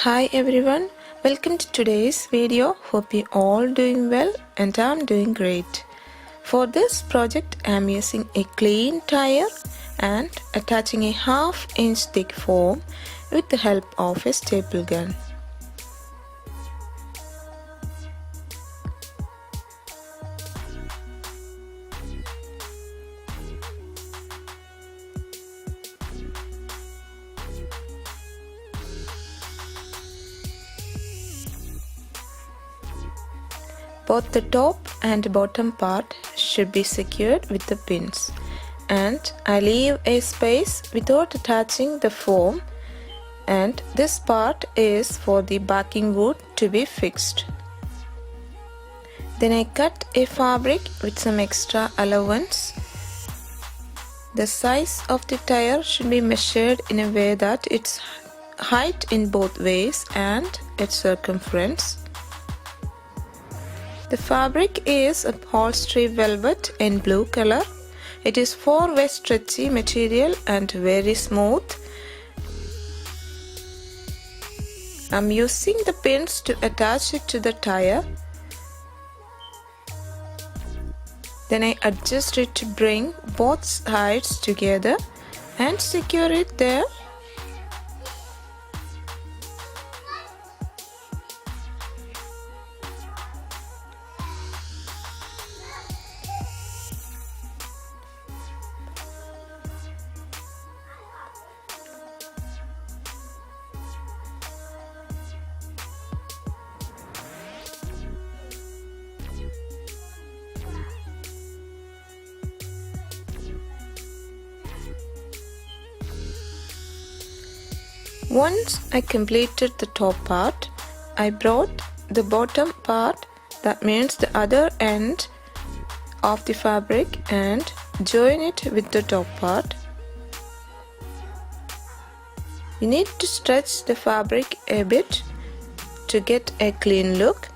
Hi everyone, welcome to today's video. Hope you all doing well and I'm doing great. For this project I am using a clean tire and attaching a 1/2 inch thick foam with the help of a staple gun. Both the top and bottom part should be secured with the pins, and I leave a space without attaching the foam, and this part is for the backing wood to be fixed. Then I cut a fabric with some extra allowance. The size of the tire should be measured in a way that its height in both ways and its circumference. The fabric is upholstered velvet in blue color. It is 4-way stretchy material and very smooth. I'm using the pins to attach it to the tire. Then I adjust it to bring both sides together and secure it there. Once I completed the top part, I brought the bottom part, that means the other end of the fabric, and join it with the top part. You need to stretch the fabric a bit to get a clean look.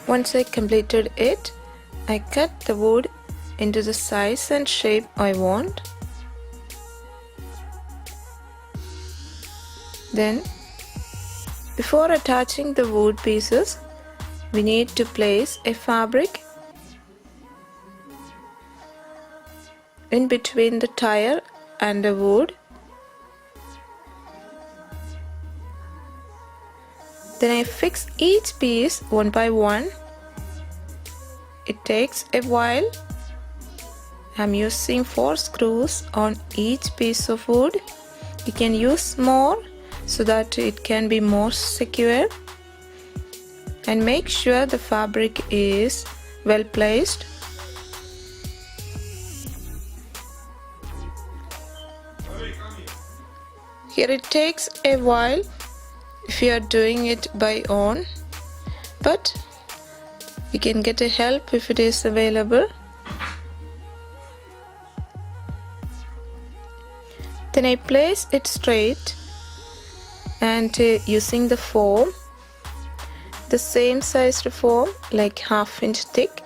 Once I completed it, I cut the wood into the size and shape I want. Then, before attaching the wood pieces, we need to place a fabric in between the tire and the wood. Then I fix each piece one by one. It takes a while. I'm using 4 screws on each piece of wood. You can use more so that it can be more secure. And make sure the fabric is well placed. Here it takes a while if you are doing it by own, but you can get a help if it is available. Then I place it straight and using the foam, the same size foam, like 1/2 inch thick.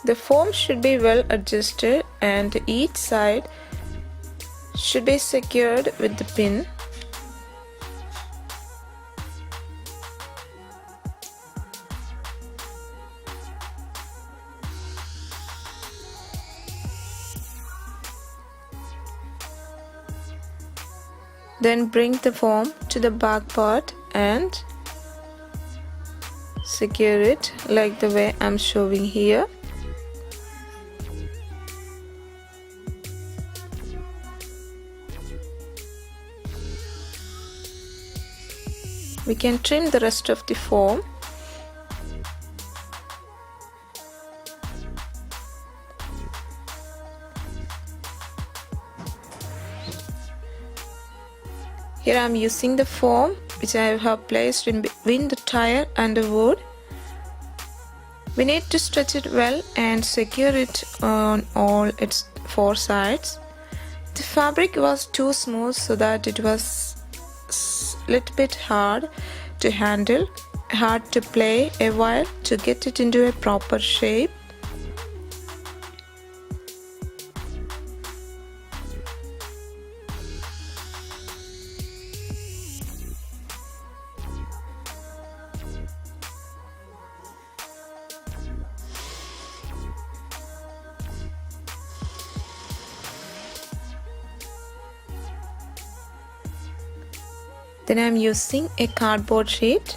The foam should be well adjusted and each side should be secured with the pin. Then bring the foam to the back part and secure it like the way I'm showing here. we can trim the rest of the foam. Here I am using the foam which I have placed in between the tire and the wood. We need to stretch it well and secure it on all its four sides. The fabric was too smooth so that it was a little bit hard to handle, hard to play a while to get it into a proper shape. Then I am using a cardboard sheet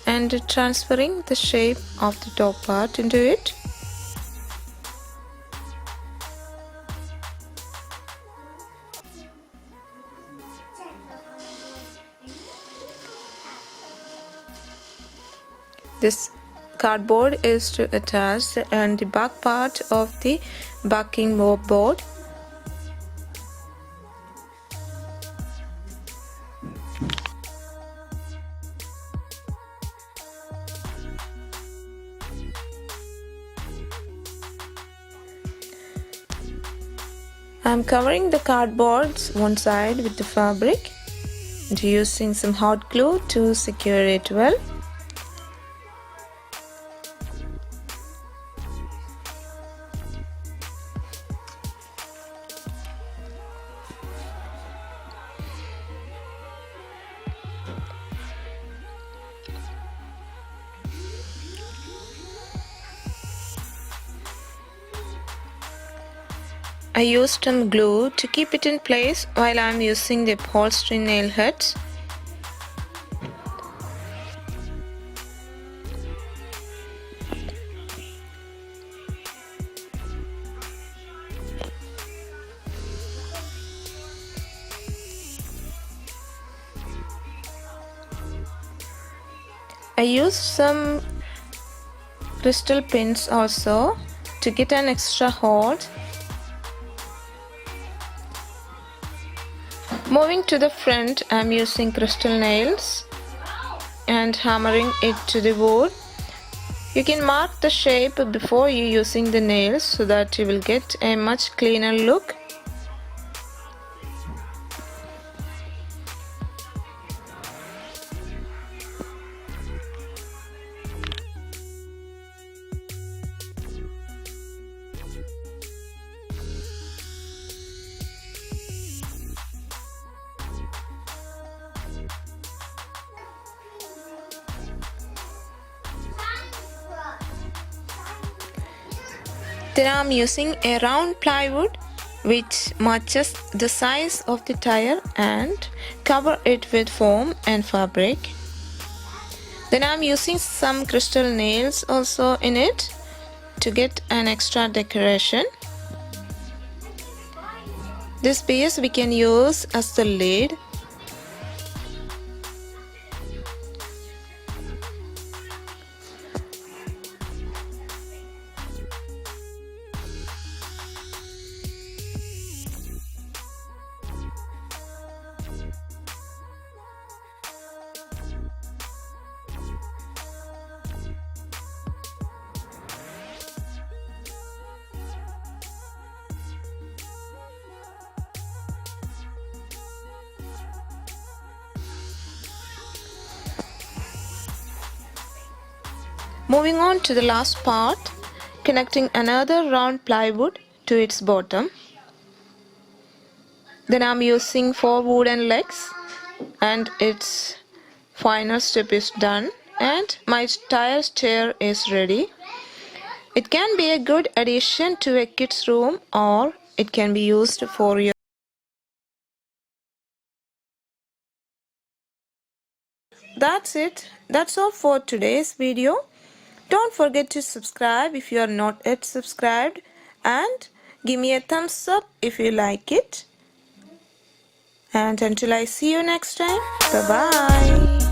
and transferring the shape of the top part into it. This cardboard is to attach and the back part of the backing board. I'm covering the cardboard's one side with the fabric and using some hot glue to secure it well. I used some glue to keep it in place while I am using the upholstery nail heads. I used some crystal pins also to get an extra hold. Moving to the front, I am using crystal nails and hammering it to the wood. You can mark the shape before you using the nails so that you will get a much cleaner look. Then I am using a round plywood which matches the size of the tire and cover it with foam and fabric. Then I am using some crystal nails also in it to get an extra decoration. This piece we can use as the lid. Moving on to the last part, connecting another round plywood to its bottom. Then I am using 4 wooden legs and its final step is done and my tire chair is ready. It can be a good addition to a kid's room or it can be used for your. That's it. That's all for today's video. Don't forget to subscribe if you are not yet subscribed and give me a thumbs up if you like it. And until I see you next time, bye bye.